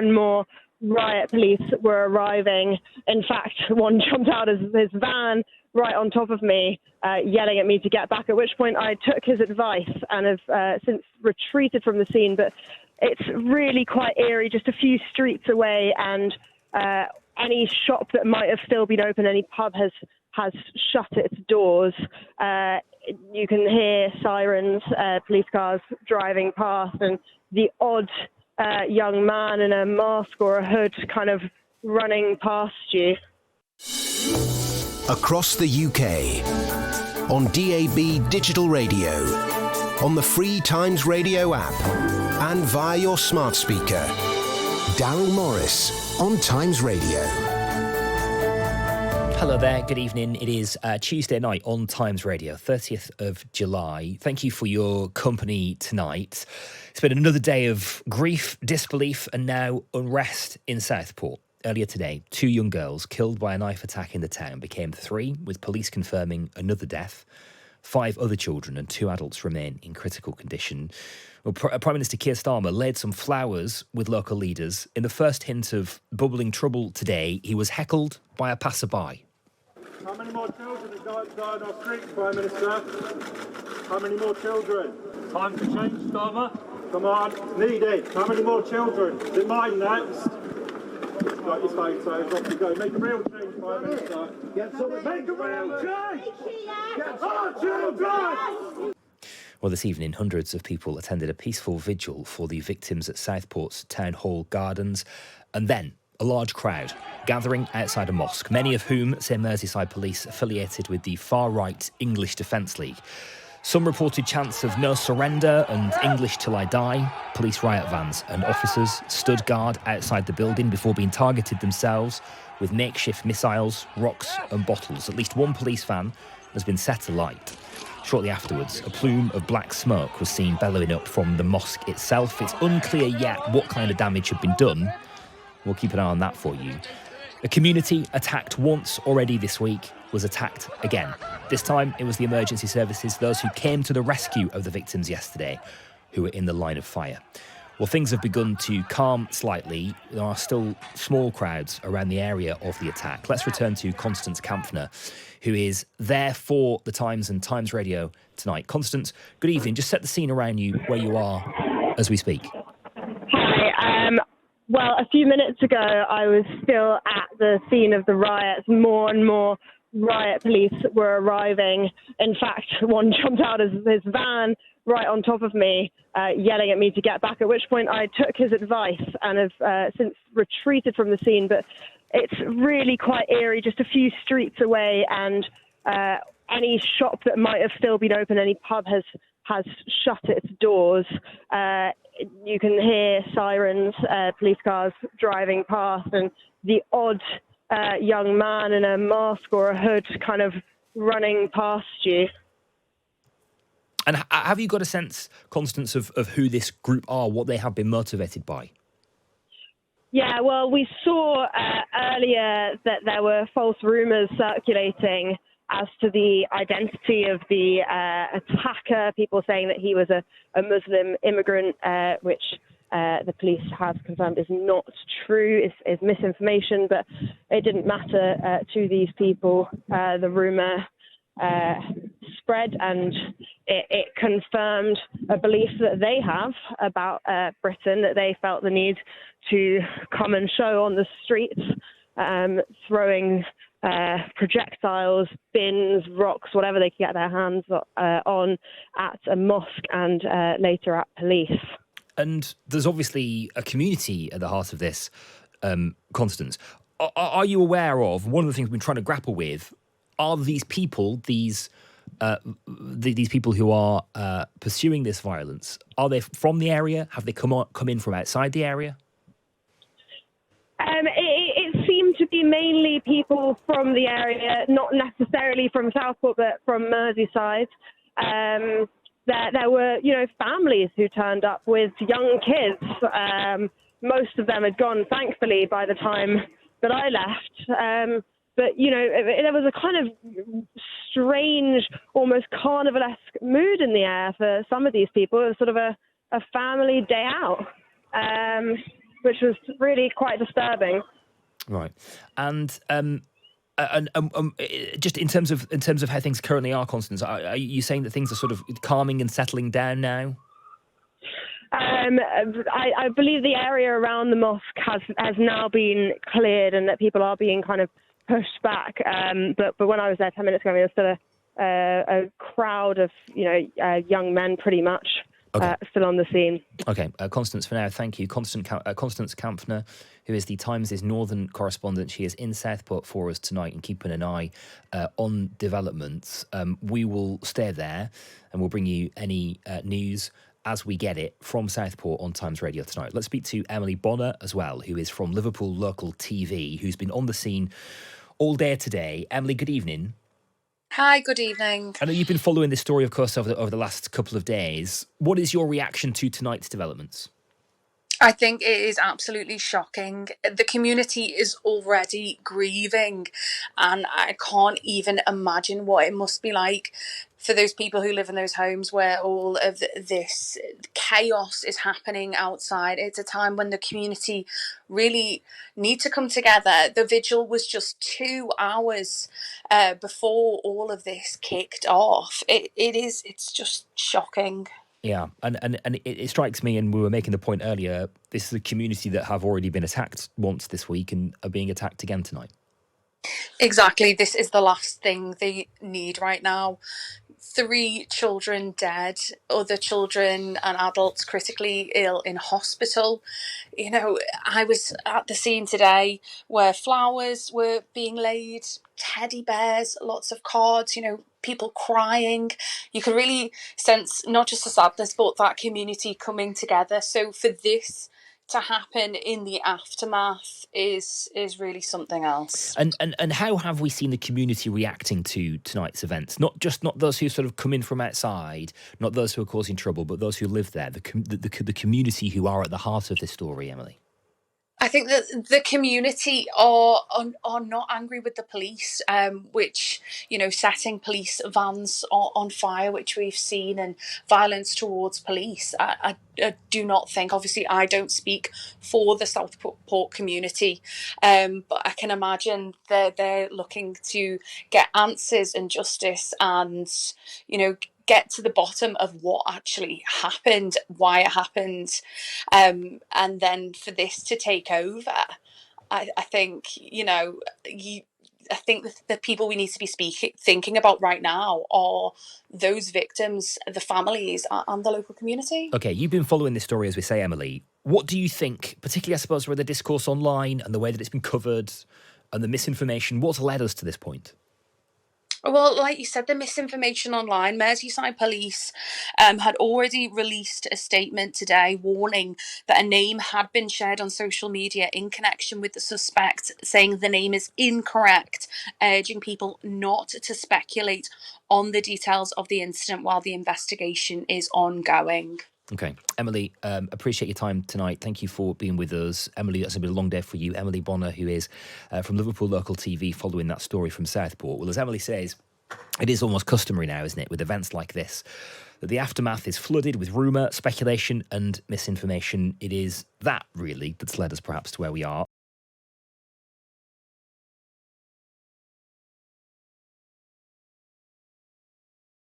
and more Riot police were arriving. In fact, one jumped out of his van right on top of me, yelling at me to get back, at which point I took his advice and have since retreated from the scene. But it's really quite eerie, just a few streets away, and any shop that might have still been open, any pub has shut its doors. You can hear sirens, police cars driving past, and the odd young man in a mask or a hood kind of running past you. Across the UK, on DAB digital radio, on the free Times Radio app, and via your smart speaker. Daryl Morris on Times Radio. Hello there, good evening. It is Tuesday night on Times Radio, 30th of July. Thank you for your company tonight. It's been another day of grief, disbelief, and now unrest in Southport. Earlier today, 2 young girls killed by a knife attack in the town became 3, with police confirming another death. 5 other children and 2 adults remain in critical condition. Well, Prime Minister Keir Starmer laid some flowers with local leaders. In the first hint of bubbling trouble today, he was heckled by a passerby. How many more children have died on our streets, Prime Minister? How many more children? Time to change, Starmer. Come on, needed. How many more children? Is it mine next? Got your photos, off you go. Make a real change, Prime Minister. Make a real change! Get our children! Well, this evening, hundreds of people attended a peaceful vigil for the victims at Southport's Town Hall Gardens, and then a large crowd gathering outside a mosque, many of whom say Merseyside police affiliated with the far-right English Defence League. Some reported chants of no surrender and English till I die. Police riot vans and officers stood guard outside the building before being targeted themselves with makeshift missiles, rocks and bottles. At least one police van has been set alight. Shortly afterwards, a plume of black smoke was seen bellowing up from the mosque itself. It's unclear yet what kind of damage had been done. We'll keep an eye on that for you. A community attacked once already this week was attacked again. This time it was the emergency services, those who came to the rescue of the victims yesterday, who were in the line of fire. Well, things have begun to calm slightly. There are still small crowds around the area of the attack. Let's return to Constance Kampfner, who is there for the Times and Times Radio tonight. Constance, good evening. Just set the scene around you where you are as we speak. Hi. Well, a few minutes ago, I was still at the scene of the riots. More and more Riot police were arriving. In fact, one jumped out of his van right on top of me, yelling at me to get back, at which point I took his advice and have since retreated from the scene. But it's really quite eerie, just a few streets away, and any shop that might have still been open, any pub has shut its doors. You can hear sirens, police cars driving past, and the odd young man in a mask or a hood kind of running past you. And have you got a sense, Constance, of who this group are, what they have been motivated by? Yeah, well, we saw earlier that there were false rumours circulating as to the identity of the attacker, people saying that he was a Muslim immigrant, which the police have confirmed is not true, is misinformation, but it didn't matter to these people. The rumour spread, and it confirmed a belief that they have about Britain, that they felt the need to come and show on the streets, throwing projectiles, bins, rocks, whatever they could get their hands on at a mosque and later at police. And there's obviously a community at the heart of this, Constance. Are you aware of, one of the things we've been trying to grapple with, are these people, these people who are pursuing this violence, are they from the area? Have they come in from outside the area? It seemed to be mainly people from the area, not necessarily from Southport, but from Merseyside. There were, families who turned up with young kids. Most of them had gone, thankfully, by the time that I left. But, there was a kind of strange, almost carnivalesque mood in the air for some of these people. It was sort of a family day out. which was really quite disturbing. Right. And just in terms of how things currently are, Constance, are you saying that things are sort of calming and settling down now? I believe the area around the mosque has now been cleared, and that people are being kind of pushed back. But when I was there 10 minutes ago, there's still a crowd of young men, pretty much. Okay. Still on the scene. Okay, Constance, for now, thank you. Constance Kampfner, who is the Times' northern correspondent. She is in Southport for us tonight and keeping an eye on developments. We will stay there and we'll bring you any news as we get it from Southport on Times Radio tonight. Let's speak to Emily Bonner as well, who is from Liverpool Local TV, who's been on the scene all day today. Emily, good evening. Hi, good evening. I know you've been following this story, of course, over the last couple of days. What is your reaction to tonight's developments? I think it is absolutely shocking. The community is already grieving, and I can't even imagine what it must be like for those people who live in those homes where all of this chaos is happening outside. It's a time when the community really need to come together. The vigil was just 2 hours before all of this kicked off. It's just shocking. Yeah, and it strikes me, and we were making the point earlier, this is a community that have already been attacked once this week and are being attacked again tonight. Exactly. This is the last thing they need right now. 3 children dead, other children and adults critically ill in hospital. I was at the scene today where flowers were being laid, teddy bears, lots of cards, people crying. You could really sense not just the sadness, but that community coming together. So for this to happen in the aftermath is really something else. And how have we seen the community reacting to tonight's events? Not those who sort of come in from outside, not those who are causing trouble, but those who live there. The community who are at the heart of this story, Emily. I think that the community are not angry with the police, which, setting police vans on fire, which we've seen, and violence towards police. I do not think, obviously, I don't speak for the Southport community, but I can imagine they're looking to get answers and justice and, get to the bottom of what actually happened, why it happened, and then for this to take over. I think, I think the people we need to be thinking about right now are those victims, the families, and the local community. Okay, you've been following this story, as we say, Emily. What do you think, particularly, I suppose, with the discourse online and the way that it's been covered and the misinformation, what's led us to this point? Well, like you said, the misinformation online, Merseyside Police had already released a statement today warning that a name had been shared on social media in connection with the suspect, saying the name is incorrect, urging people not to speculate on the details of the incident while the investigation is ongoing. Okay. Emily, appreciate your time tonight. Thank you for being with us. Emily, that's been a long day for you. Emily Bonner, who is from Liverpool Local TV, following that story from Southport. Well, as Emily says, it is almost customary now, isn't it, with events like this, that the aftermath is flooded with rumour, speculation and misinformation. It is that, really, that's led us perhaps to where we are.